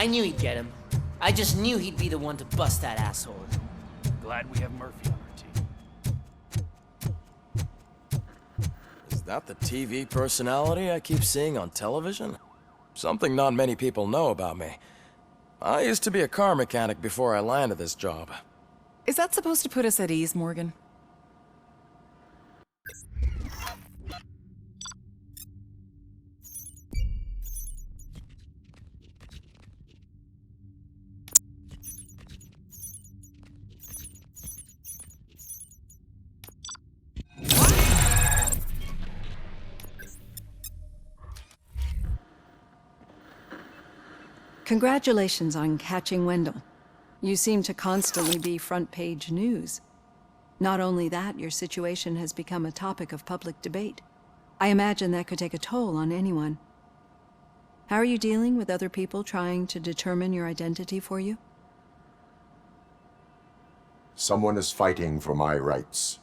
I knew he'd get him. I just knew he'd be the one to bust that asshole. Glad we have Murphy on our team. Is that the TV personality I keep seeing on television? Something not many people know about me. I used to be a car mechanic before I landed this job. Is that supposed to put us at ease, Morgan? Congratulations on catching Wendell. You seem to constantly be front-page news. Not only that, your situation has become a topic of public debate. I imagine that could take a toll on anyone. How are you dealing with other people trying to determine your identity for you? Someone is fighting for my rights.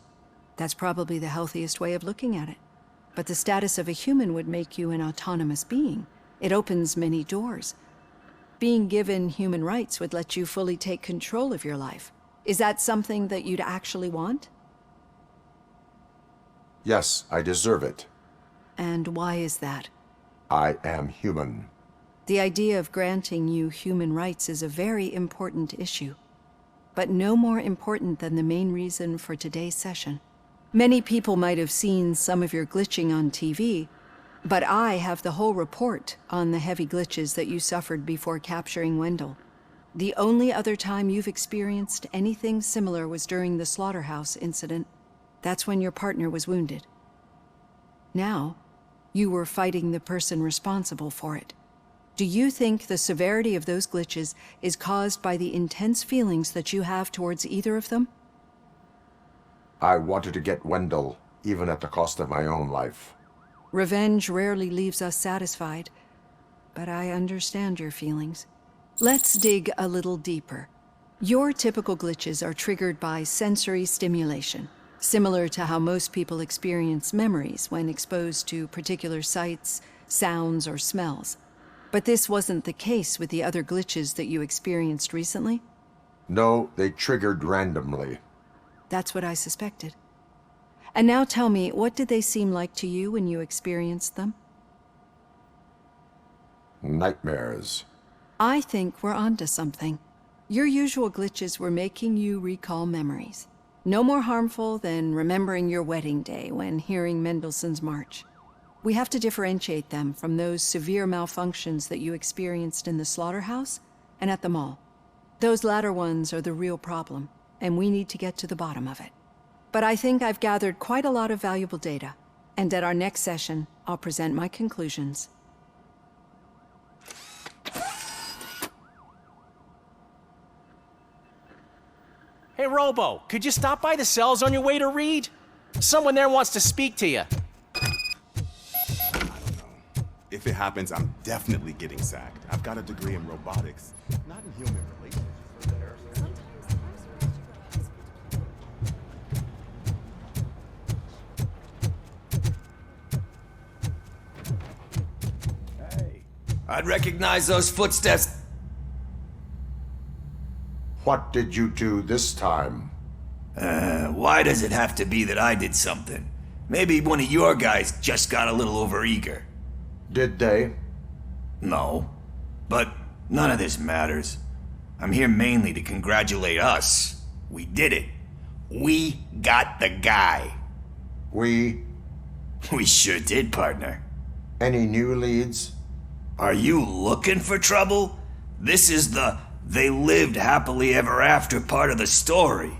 That's probably the healthiest way of looking at it. But the status of a human would make you an autonomous being. It opens many doors. Being given human rights would let you fully take control of your life. Is that something that you'd actually want? Yes, I deserve it. And why is that? I am human. The idea of granting you human rights is a very important issue, but no more important than the main reason for today's session. Many people might have seen some of your glitching on TV, but I have the whole report on the heavy glitches that you suffered before capturing Wendell. The only other time you've experienced anything similar was during the slaughterhouse incident. That's when your partner was wounded. Now, you were fighting the person responsible for it. Do you think the severity of those glitches is caused by the intense feelings that you have towards either of them? I wanted to get Wendell, even at the cost of my own life. Revenge rarely leaves us satisfied, but I understand your feelings. Let's dig a little deeper. Your typical glitches are triggered by sensory stimulation, similar to how most people experience memories when exposed to particular sights, sounds, or smells. But this wasn't the case with the other glitches that you experienced recently? No, they triggered randomly. That's what I suspected. And now tell me, what did they seem like to you when you experienced them? Nightmares. I think we're onto something. Your usual glitches were making you recall memories. No more harmful than remembering your wedding day when hearing Mendelssohn's March. We have to differentiate them from those severe malfunctions that you experienced in the slaughterhouse and at the mall. Those latter ones are the real problem, and we need to get to the bottom of it. But I think I've gathered quite a lot of valuable data, and at our next session, I'll present my conclusions. Hey, Robo, could you stop by the cells on your way to read? Someone there wants to speak to you. If it happens, I'm definitely getting sacked. I've got a degree in robotics, not in human relations. Hey, I'd recognize those footsteps. What did you do this time? Why does it have to be that I did something? Maybe one of your guys just got a little overeager. Did they? No, but none of this matters. I'm here mainly to congratulate us. We did it. We got the guy. We sure did, partner. Any new leads? Are you looking for trouble? This is the they lived happily ever after part of the story.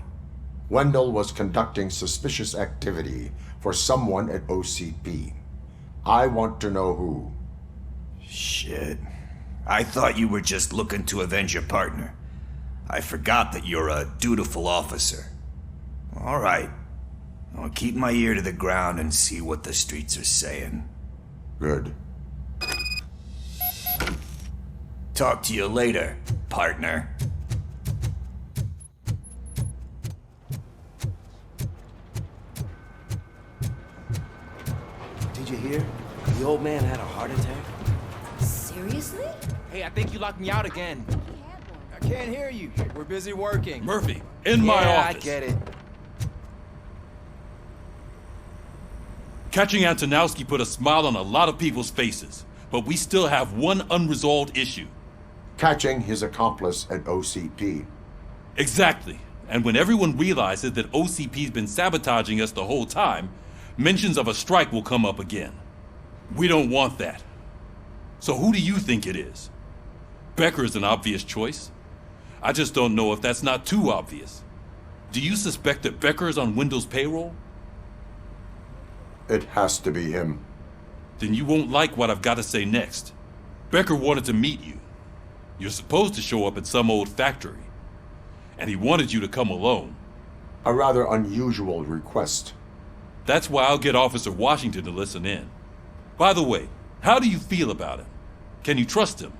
Wendell was conducting suspicious activity for someone at OCP. I want to know who. Shit. I thought you were just looking to avenge your partner. I forgot that you're a dutiful officer. All right. I'll keep my ear to the ground and see what the streets are saying. Good. Talk to you later, partner. Did you hear? The old man had a heart attack. Seriously? Hey, I think you locked me out again. I can't hear you. We're busy working. Murphy, in my office. I get it. Catching Antonowski put a smile on a lot of people's faces, but we still have one unresolved issue. Catching his accomplice at OCP. Exactly. And when everyone realizes that OCP's been sabotaging us the whole time, mentions of a strike will come up again. We don't want that. So who do you think it is? Becker is an obvious choice. I just don't know if that's not too obvious. Do you suspect that Becker is on Wendell's payroll? It has to be him. Then you won't like what I've got to say next. Becker wanted to meet you. You're supposed to show up at some old factory. And he wanted you to come alone. A rather unusual request. That's why I'll get Officer Washington to listen in. By the way, how do you feel about him? Can you trust him?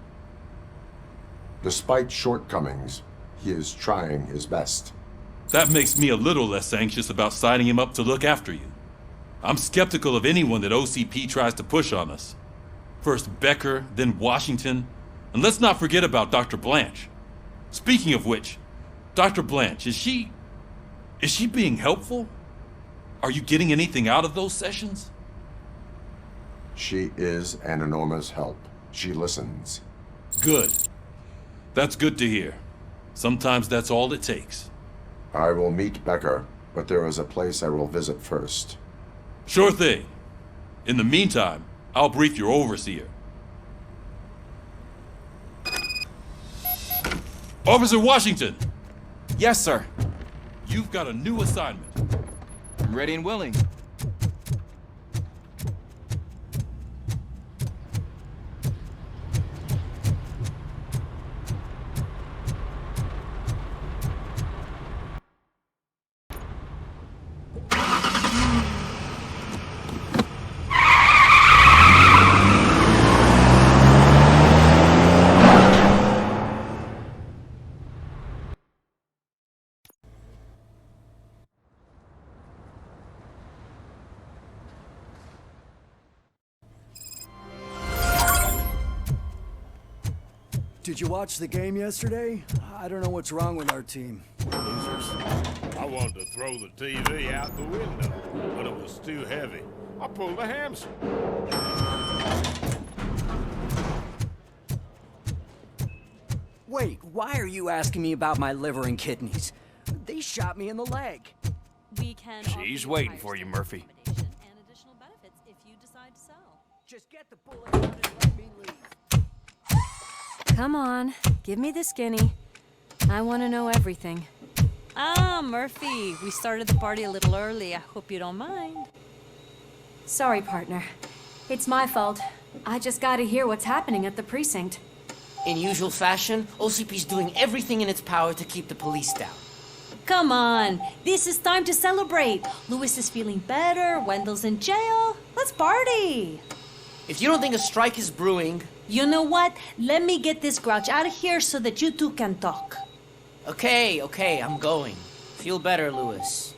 Despite shortcomings, he is trying his best. That makes me a little less anxious about signing him up to look after you. I'm skeptical of anyone that OCP tries to push on us. First Becker, then Washington, and let's not forget about Dr. Blanche. Speaking of which, Dr. Blanche, is she being helpful? Are you getting anything out of those sessions? She is an enormous help. She listens. Good. That's good to hear. Sometimes that's all it takes. I will meet Becker, but there is a place I will visit first. Sure thing. In the meantime, I'll brief your overseer. Officer Washington! Yes, sir. You've got a new assignment. I'm ready and willing. Did you watch the game yesterday? I don't know what's wrong with our team. Losers. I wanted to throw the TV out the window, but it was too heavy. I pulled a hamstring. Wait, why are you asking me about my liver and kidneys? They shot me in the leg. We can She's waiting for you, Murphy. And additional benefits if you decide to sell. Just get the bullet out and let me leave. Come on, give me the skinny. I want to know everything. Ah, Murphy, we started the party a little early. I hope you don't mind. Sorry, partner. It's my fault. I just gotta hear what's happening at the precinct. In usual fashion, OCP's doing everything in its power to keep the police down. Come on, this is time to celebrate. Louis is feeling better, Wendell's in jail. Let's party. If you don't think a strike is brewing... You know what? Let me get this grouch out of here so that you two can talk. Okay, I'm going. Feel better, Louis.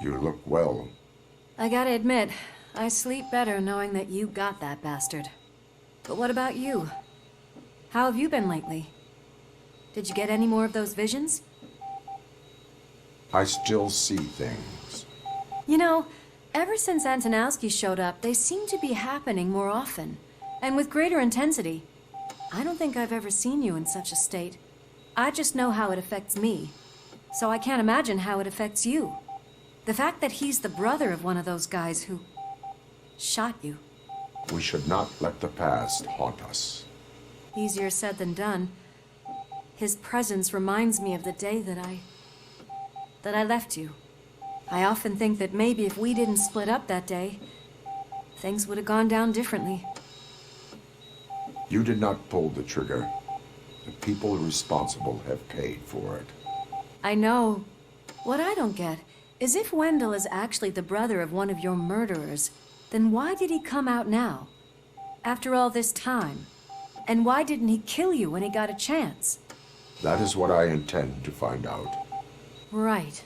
You look well. I gotta admit, I sleep better knowing that you got that bastard. But what about you? How have you been lately? Did you get any more of those visions? I still see things. You know, ever since Antonowski showed up, they seem to be happening more often, and with greater intensity. I don't think I've ever seen you in such a state. I just know how it affects me, so I can't imagine how it affects you. The fact that he's the brother of one of those guys who shot you. We should not let the past haunt us. Easier said than done. His presence reminds me of the day that I left you. I often think that maybe if we didn't split up that day, things would have gone down differently. You did not pull the trigger. The people responsible have paid for it. I know. What I don't get is if Wendell is actually the brother of one of your murderers, then why did he come out now? After all this time? And why didn't he kill you when he got a chance? That is what I intend to find out. Right.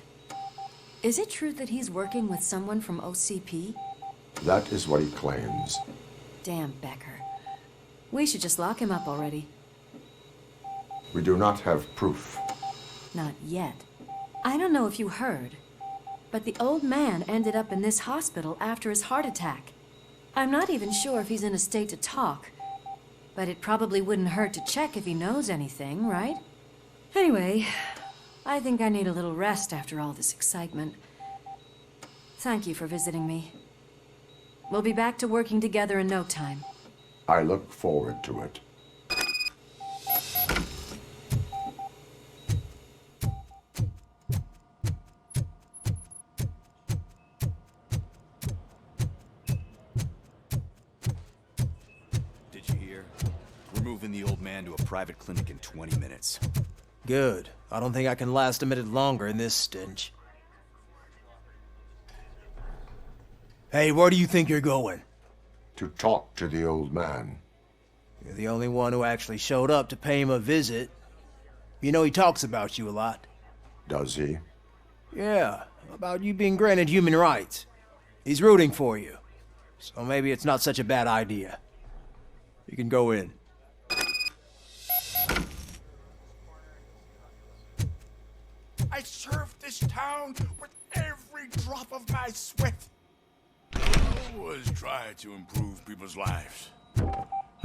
Is it true that he's working with someone from OCP? That is what he claims. Damn Becker. We should just lock him up already. We do not have proof. Not yet. I don't know if you heard, but the old man ended up in this hospital after his heart attack. I'm not even sure if he's in a state to talk, but it probably wouldn't hurt to check if he knows anything, right? Anyway, I think I need a little rest after all this excitement. Thank you for visiting me. We'll be back to working together in no time. I look forward to it. Did you hear? We're moving the old man to a private clinic in 20 minutes. Good. I don't think I can last a minute longer in this stench. Hey, where do you think you're going? To talk to the old man. You're the only one who actually showed up to pay him a visit. You know he talks about you a lot. Does he? Yeah, about you being granted human rights. He's rooting for you. So maybe it's not such a bad idea. You can go in. I served this town with every drop of my sweat. I always tried to improve people's lives.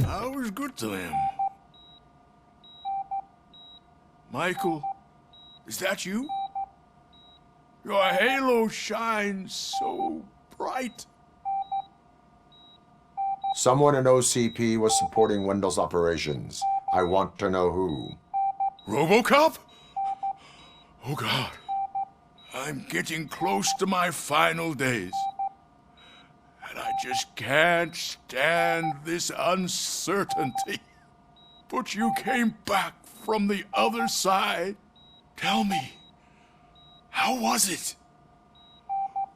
I was good to them. Michael, is that you? Your halo shines so bright. Someone in OCP was supporting Wendell's operations. I want to know who. Robocop? Oh God, I'm getting close to my final days. And I just can't stand this uncertainty. But you came back from the other side. Tell me, how was it?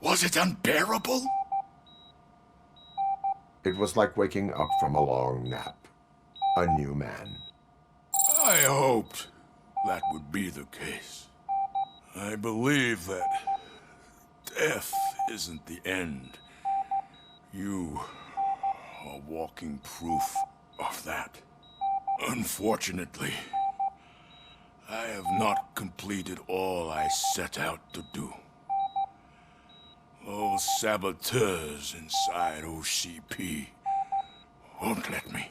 Was it unbearable? It was like waking up from a long nap. A new man. I hoped that would be the case. I believe that death isn't the end. You are walking proof of that. Unfortunately, I have not completed all I set out to do. Those saboteurs inside OCP won't let me.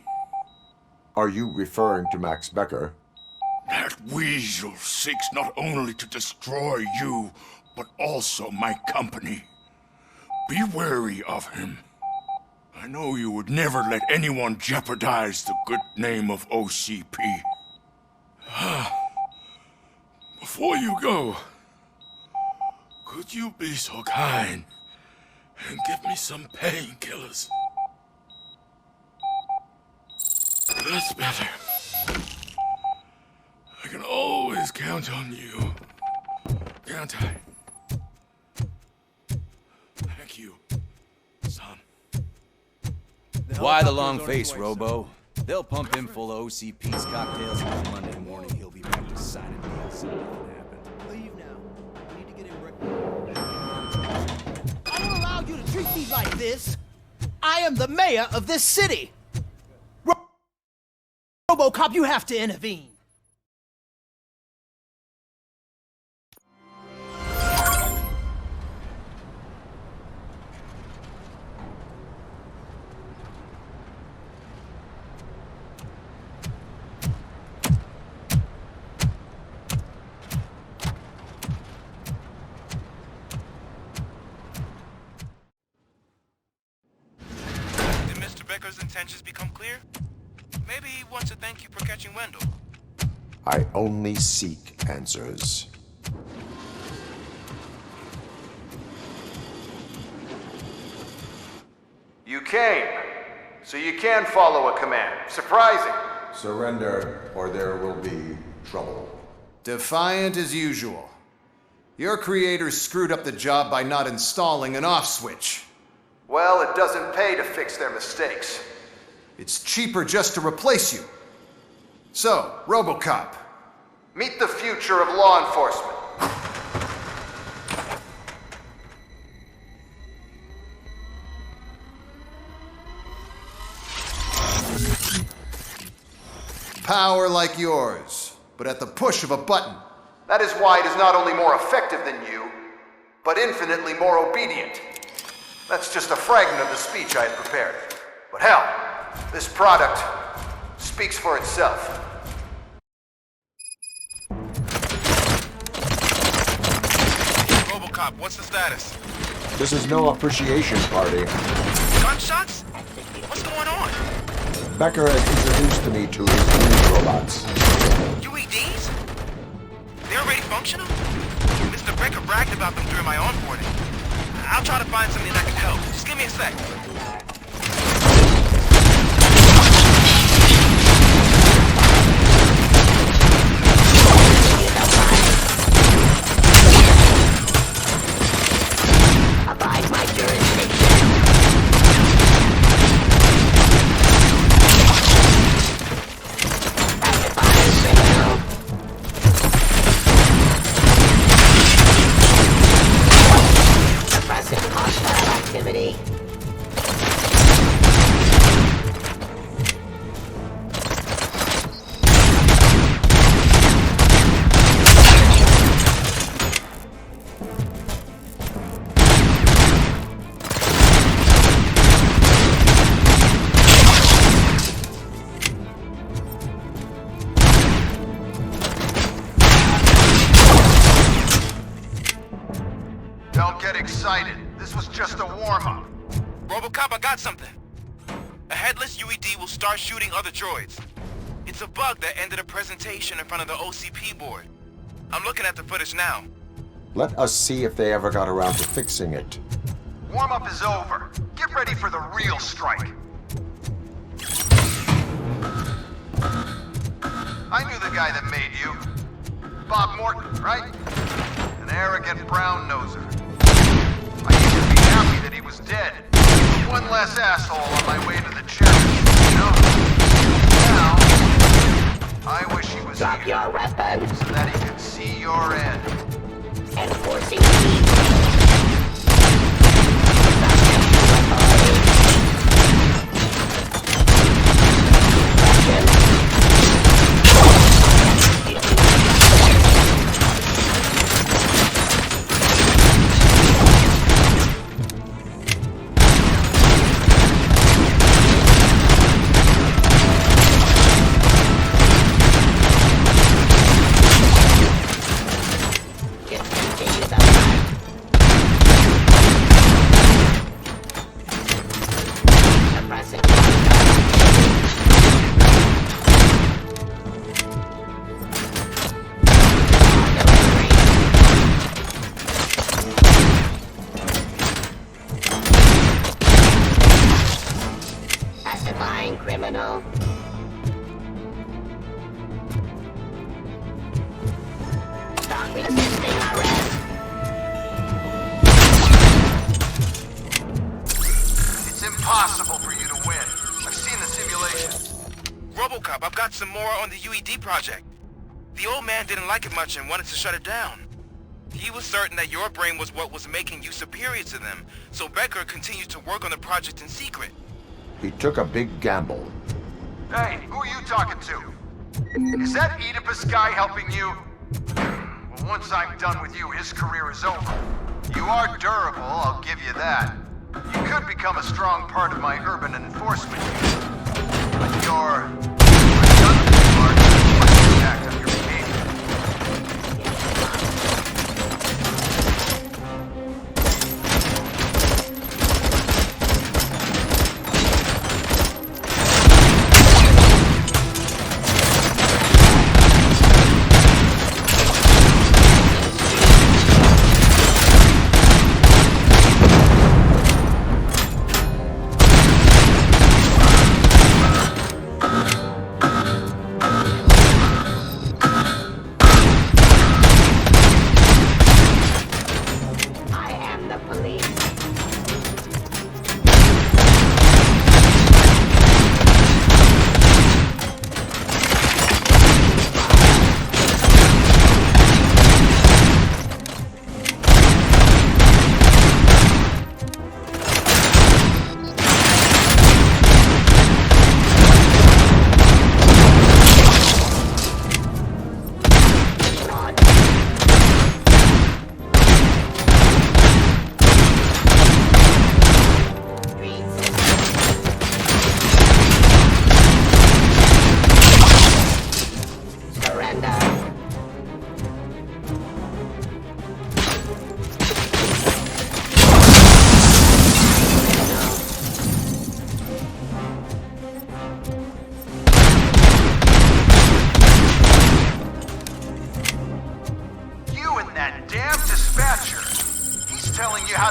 Are you referring to Max Becker? That weasel seeks not only to destroy you, but also my company. Be wary of him. I know you would never let anyone jeopardize the good name of OCP. Before you go, could you be so kind and give me some painkillers? That's better. I can always count on you, can't I? Thank you, son. Why the long face, Robo? They'll pump him full of OCP's cocktails, and on Monday morning he'll be back to signing deals. Something happened. Leave now. We need to get him I don't allow you to treat me like this. I am the mayor of this city. Robocop, you have to intervene. Becker's intentions become clear? Maybe he wants to thank you for catching Wendell. I only seek answers. You came, so you can follow a command. Surprising. Surrender, or there will be trouble. Defiant as usual. Your creators screwed up the job by not installing an off switch. Well, it doesn't pay to fix their mistakes. It's cheaper just to replace you. So, Robocop, meet the future of law enforcement. Power like yours, but at the push of a button. That is why it is not only more effective than you, but infinitely more obedient. That's just a fragment of the speech I had prepared. But hell, this product speaks for itself. Robocop, what's the status? This is no appreciation party. Gunshots? What's going on? Becker has introduced to me to his new robots. UEDs? They're already functional? Mr. Becker bragged about them during my onboarding. I'll try to find something that can help. Just give me a sec. Abide my jurisdiction. Pacify criminal. Suppressing hostile activity. Don't get excited. This was just a warm-up. Robocop, I got something. A headless UED will start shooting other droids. It's a bug that ended a presentation in front of the OCP board. I'm looking at the footage now. Let us see if they ever got around to fixing it. Warm-up is over. Get ready for the real strike. I knew the guy that made you. Bob Morton, right? An arrogant brown-noser. I used to be happy that he was dead. One less asshole on my way to the church, you know? Now, I wish he was Drop here, your weapons. so that he could see your end. Enforcing peace. Criminal. Stop resisting arrest. It's impossible for you to win. I've seen the simulations. Robocop, I've got some more on the UED project. The old man didn't like it much and wanted to shut it down. He was certain that your brain was what was making you superior to them, so Becker continued to work on the project in secret. He took a big gamble. Hey, who are you talking to? Is that Oedipus guy helping you? Well, once I'm done with you, his career is over. You are durable, I'll give you that. You could become a strong part of my urban enforcement unit. But your redundant part must impact on your behavior.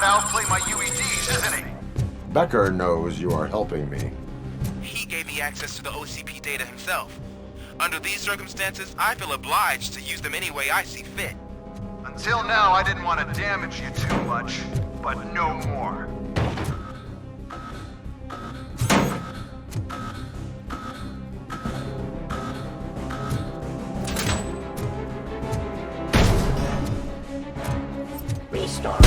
to outplay my UEDs, isn't he? Becker knows you are helping me. He gave me access to the OCP data himself. Under these circumstances, I feel obliged to use them any way I see fit. Until now, I didn't want to damage you too much, but no more. Restore.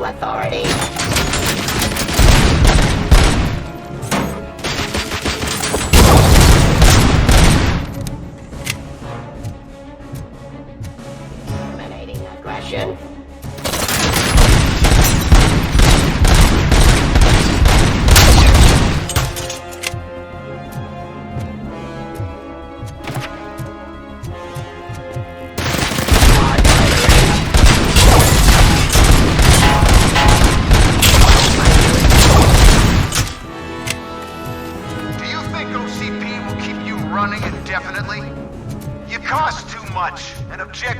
Authority. Eliminating aggression.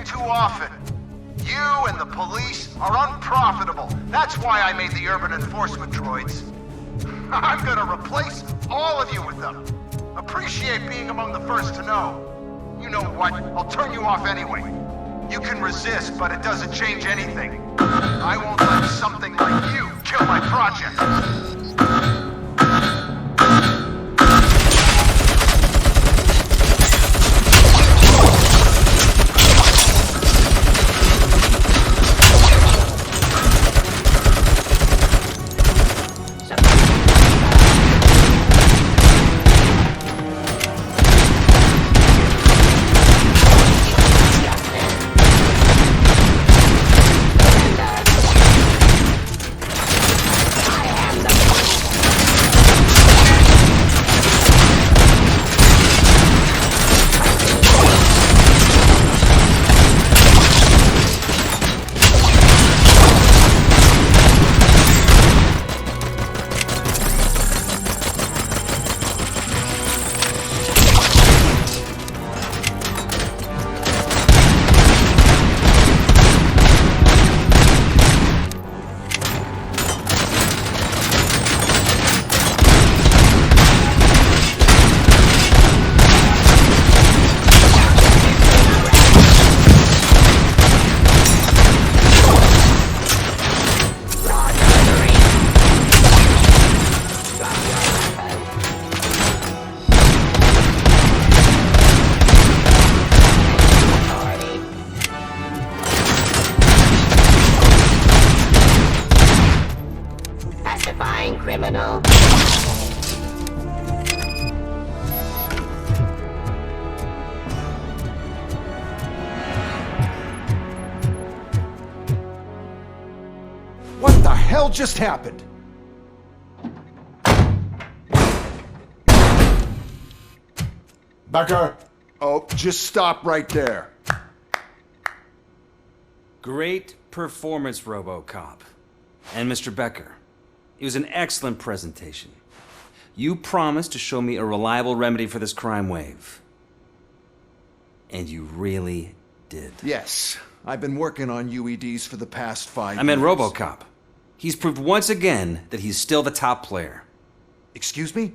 Too often. You and the police are unprofitable. That's why I made the urban enforcement droids. I'm gonna replace all of you with them. Appreciate being among the first to know. You know what? I'll turn you off anyway. You can resist, but it doesn't change anything. I won't let something like you kill my project. Criminal. What the hell just happened? Becker! Oh, just stop right there. Great performance, Robocop. And Mr. Becker. It was an excellent presentation. You promised to show me a reliable remedy for this crime wave. And you really did. Yes. I've been working on UEDs for the past 5 years. I meant Robocop. He's proved once again that he's still the top player. Excuse me?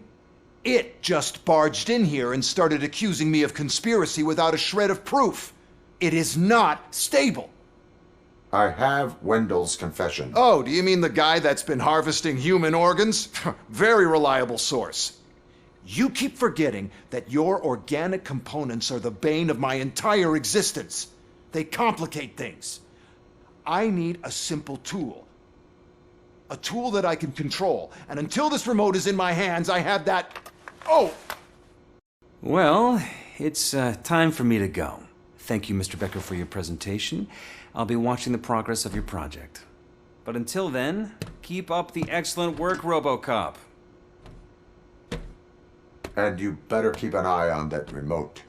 It just barged in here and started accusing me of conspiracy without a shred of proof. It is not stable. I have Wendell's confession. Oh, do you mean the guy that's been harvesting human organs? Very reliable source. You keep forgetting that your organic components are the bane of my entire existence. They complicate things. I need a simple tool. A tool that I can control. And until this remote is in my hands, I have that... Oh! Well, it's time for me to go. Thank you, Mr. Becker, for your presentation. I'll be watching the progress of your project. But until then, keep up the excellent work, Robocop. And you better keep an eye on that remote.